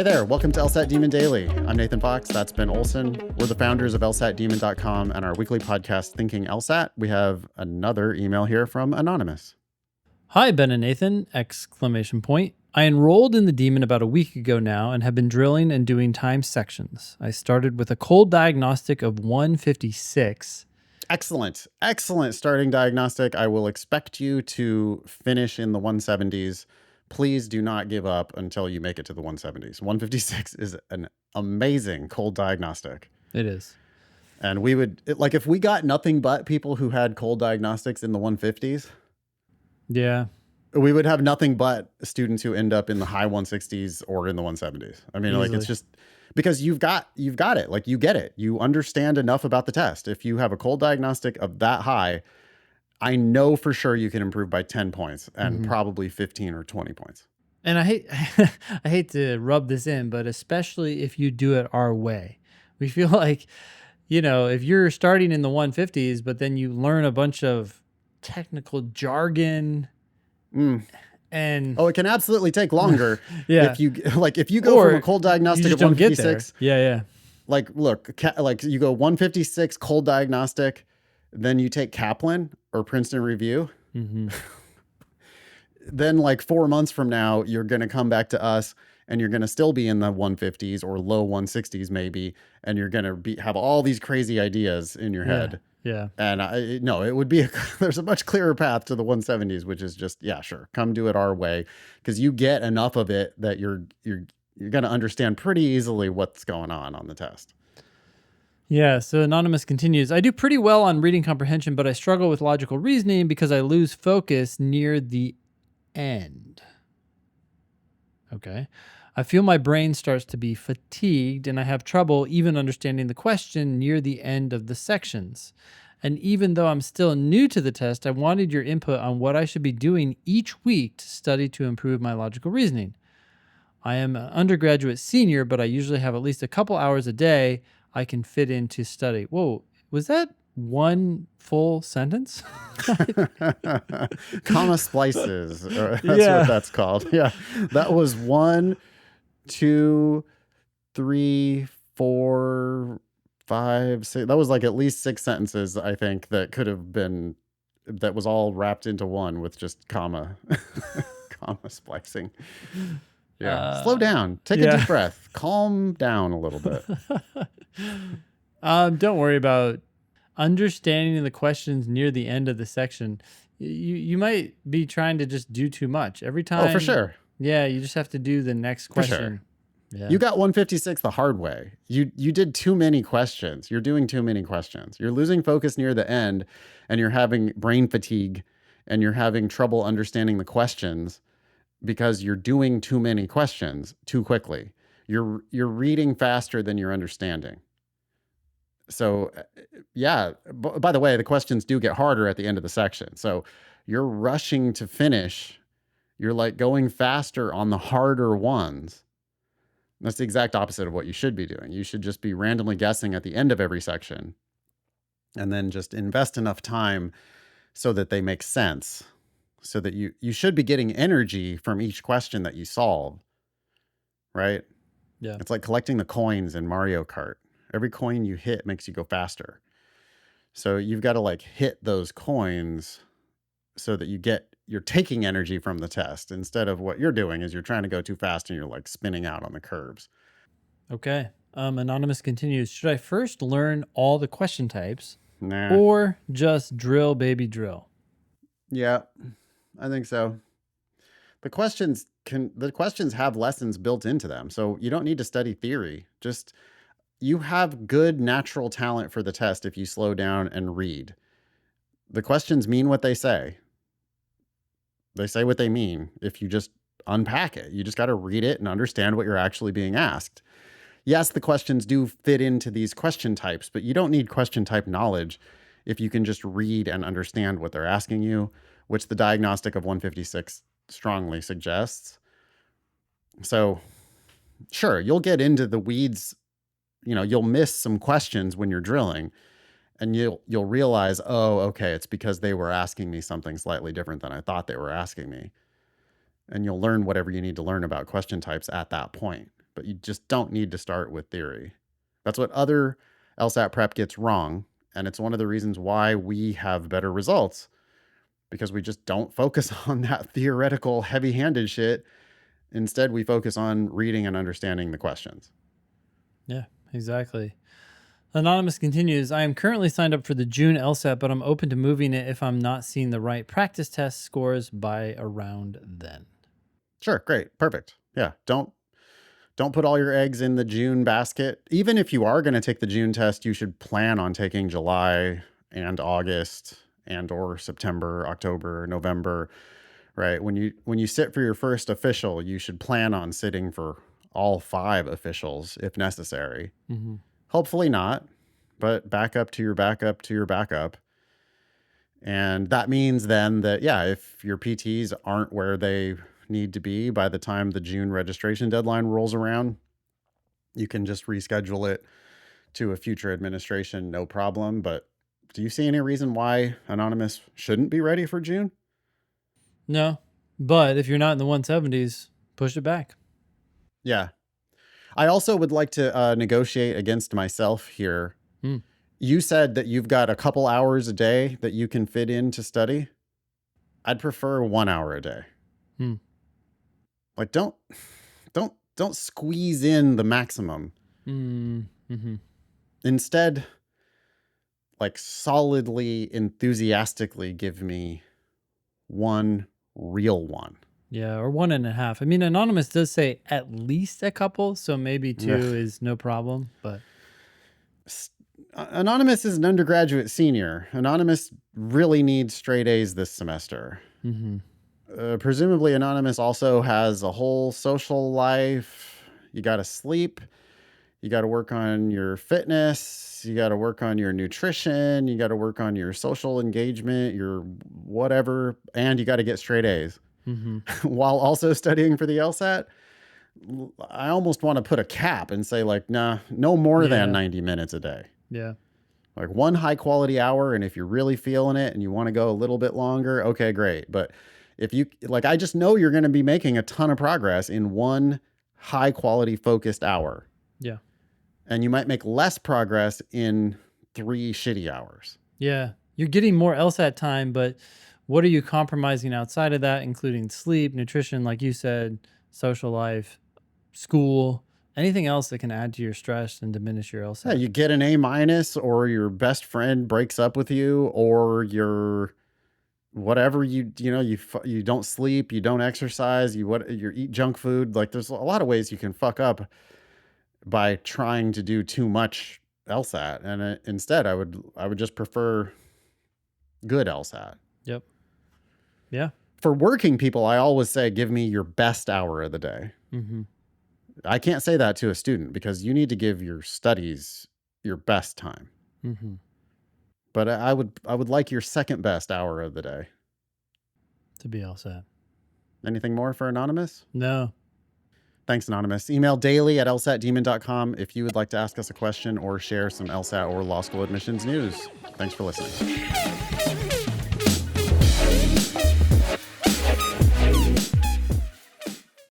Hey there, welcome to LSAT Demon Daily. I'm Nathan Fox, that's Ben Olson. We're the founders of LSATdemon.com and our weekly podcast, Thinking LSAT. We have another email here from Anonymous. Hi, Ben and Nathan! ! I enrolled in the Demon about a week ago now and have been drilling and doing time sections. I started with a cold diagnostic of 156. Excellent starting diagnostic. I will expect you to finish in the 170s. Please do not give up until you make it to the 170s. 156 is an amazing cold diagnostic. It is. And we would, if we got nothing but people who had cold diagnostics in the 150s, yeah, we would have nothing but students who end up in the high 160s or in the 170s. I mean, easily. It's just because you've got it. Like, you get it. You understand enough about the test. If you have a cold diagnostic of that high, I know for sure you can improve by 10 points and probably 15 or 20 points. And I hate to rub this in, but especially if you do it our way. We feel like, if you're starting in the 150s, but then you learn a bunch of technical jargon and it can absolutely take longer. Yeah. If you go from a cold diagnostic of 156. Yeah. Look, you go 156 cold diagnostic, then you take Kaplan or Princeton Review. Then 4 months from now, you're going to come back to us and you're going to still be in the 150s or low 160s maybe. And you're going to have all these crazy ideas in your head. Yeah. And it would be, there's a much clearer path to the 170s, which is just, yeah, sure. Come do it our way. Cause you get enough of it that you're going to understand pretty easily what's going on the test. Yeah, so Anonymous continues, I do pretty well on reading comprehension, but I struggle with logical reasoning because I lose focus near the end. Okay. I feel my brain starts to be fatigued and I have trouble even understanding the question near the end of the sections. And even though I'm still new to the test, I wanted your input on what I should be doing each week to study to improve my logical reasoning. I am an undergraduate senior, but I usually have at least a couple hours a day I can fit in to study. Whoa, was that one full sentence? Comma splices. That's what that's called. Yeah. That was 1, 2, 3, 4, 5, 6. That was at least 6 sentences, I think, that could have been, that was all wrapped into one with just comma splicing. Yeah. Slow down. Take a deep breath. Calm down a little bit. Don't worry about understanding the questions near the end of the section. You might be trying to just do too much every time. Oh, for sure. Yeah, you just have to do the next question. For sure. Yeah. You got 156 the hard way. You did too many questions. You're doing too many questions. You're losing focus near the end, and you're having brain fatigue, and you're having trouble understanding the questions because you're doing too many questions too quickly. You're reading faster than you're understanding. So, yeah, by the way, the questions do get harder at the end of the section. So you're rushing to finish. You're going faster on the harder ones. That's the exact opposite of what you should be doing. You should just be randomly guessing at the end of every section and then just invest enough time so that they make sense, so that you should be getting energy from each question that you solve, right? Yeah. It's like collecting the coins in Mario Kart. Every coin you hit makes you go faster. So you've got to hit those coins so that you're taking energy from the test instead of what you're doing is you're trying to go too fast and you're spinning out on the curves. Okay. Anonymous continues, should I first learn all the question types Nah. or just drill, baby, drill? Yeah, I think so. The questions have lessons built into them. So you don't need to study theory. You have good natural talent for the test if you slow down and read. The questions mean what they say. They say what they mean if you just unpack it. You just got to read it and understand what you're actually being asked. Yes, the questions do fit into these question types, but you don't need question type knowledge if you can just read and understand what they're asking you, which the diagnostic of 156 strongly suggests. So, sure, you'll get into the weeds. You'll miss some questions when you're drilling and you'll realize, oh, okay, it's because they were asking me something slightly different than I thought they were asking me. And you'll learn whatever you need to learn about question types at that point. but you just don't need to start with theory. That's what other LSAT prep gets wrong. And it's one of the reasons why we have better results, because we just don't focus on that theoretical, heavy handed shit. Instead, we focus on reading and understanding the questions. Yeah, exactly. Anonymous continues, I am currently signed up for the June LSAT, but I'm open to moving it if I'm not seeing the right practice test scores by around then. Sure, great, perfect. Yeah, don't put all your eggs in the June basket. Even if you are going to take the June test, you should plan on taking July and August and or September, October, November, right? When you sit for your first official, you should plan on sitting for all 5 officials if necessary. Mm-hmm. Hopefully not, but back up to your backup to your backup. And that means then that, yeah, if your PTs aren't where they need to be by the time the June registration deadline rolls around, you can just reschedule it to a future administration, no problem. But do you see any reason why Anonymous shouldn't be ready for June? No, but if you're not in the 170s, push it back. Yeah. I also would like to negotiate against myself here. Hmm. You said that you've got a couple hours a day that you can fit in to study. I'd prefer 1 hour a day. Hmm. Like don't squeeze in the maximum. Mm-hmm. Instead, like solidly, enthusiastically give me one real one. Yeah, or 1.5. I mean, Anonymous does say at least a couple, so maybe 2 Ugh. is no problem, but Anonymous is an undergraduate senior. Anonymous really needs straight A's this semester. mm-hmm. Presumably, Anonymous also has a whole social life. You got to sleep. You got to work on your fitness. You got to work on your nutrition. You got to work on your social engagement, your whatever. And you got to get straight A's Mm-hmm. while also studying for the LSAT. I almost want to put a cap and say, like, nah, no more than 90 minutes a day. Yeah. Like one high quality hour. And if you're really feeling it and you want to go a little bit longer, okay, great. But if you like, I just know you're going to be making a ton of progress in one high quality focused hour. Yeah. And you might make less progress in 3 shitty hours. Yeah. You're getting more LSAT time, but what are you compromising outside of that, including sleep, nutrition, like you said, social life, school, anything else that can add to your stress and diminish your Yeah, LSAT? you get an A-, or your best friend breaks up with you, or your whatever you don't sleep, you don't exercise, you eat junk food. Like there's a lot of ways you can fuck up by trying to do too much LSAT. And instead, I would just prefer good LSAT. Yep. Yeah. For working people, I always say, give me your best hour of the day. Mm-hmm. I can't say that to a student because you need to give your studies your best time. Mm-hmm. But I would like your second best hour of the day. To be LSAT. Anything more for Anonymous? No. Thanks, Anonymous. Email daily@lsatdemon.com if you would like to ask us a question or share some LSAT or law school admissions news. Thanks for listening.